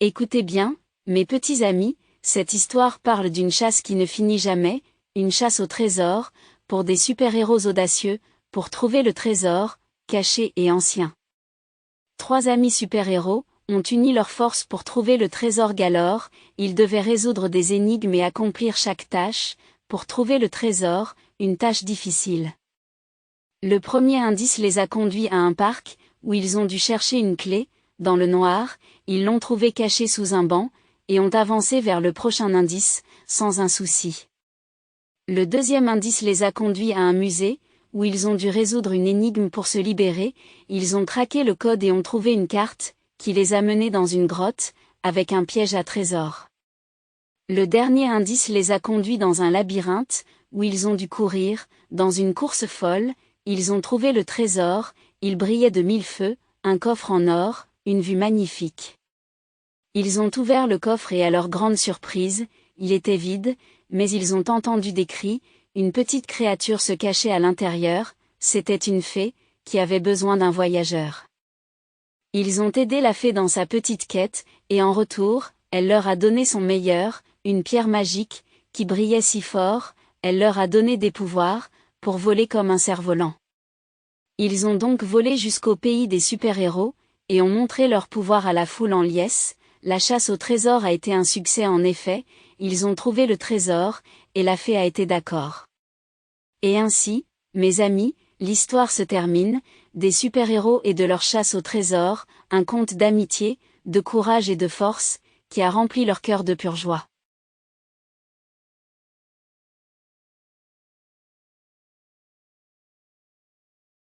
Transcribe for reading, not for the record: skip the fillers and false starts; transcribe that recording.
Écoutez bien, mes petits amis, cette histoire parle d'une chasse qui ne finit jamais, une chasse au trésor, pour des super-héros audacieux, pour trouver le trésor, caché et ancien. Trois amis super-héros ont uni leurs forces pour trouver le trésor Galore. Ils devaient résoudre des énigmes et accomplir chaque tâche, pour trouver le trésor, une tâche difficile. Le premier indice les a conduits à un parc, où ils ont dû chercher une clé. Dans le noir, ils l'ont trouvée cachée sous un banc, et ont avancé vers le prochain indice, sans un souci. Le deuxième indice les a conduits à un musée, où ils ont dû résoudre une énigme pour se libérer. Ils ont craqué le code et ont trouvé une carte, qui les a menés dans une grotte, avec un piège à trésor. Le dernier indice les a conduits dans un labyrinthe, où ils ont dû courir, dans une course folle. Ils ont trouvé le trésor, il brillait de mille feux, un coffre en or, une vue magnifique. Ils ont ouvert le coffre et à leur grande surprise, il était vide, mais ils ont entendu des cris, une petite créature se cachait à l'intérieur, c'était une fée, qui avait besoin d'un voyageur. Ils ont aidé la fée dans sa petite quête, et en retour, elle leur a donné son meilleur, une pierre magique, qui brillait si fort, elle leur a donné des pouvoirs, pour voler comme un cerf-volant. Ils ont donc volé jusqu'au pays des super-héros, et ont montré leur pouvoir à la foule en liesse. La chasse au trésor a été un succès en effet, ils ont trouvé le trésor, et la fée a été d'accord. Et ainsi, mes amis, l'histoire se termine, des super-héros et de leur chasse au trésor, un conte d'amitié, de courage et de force, qui a rempli leur cœur de pure joie.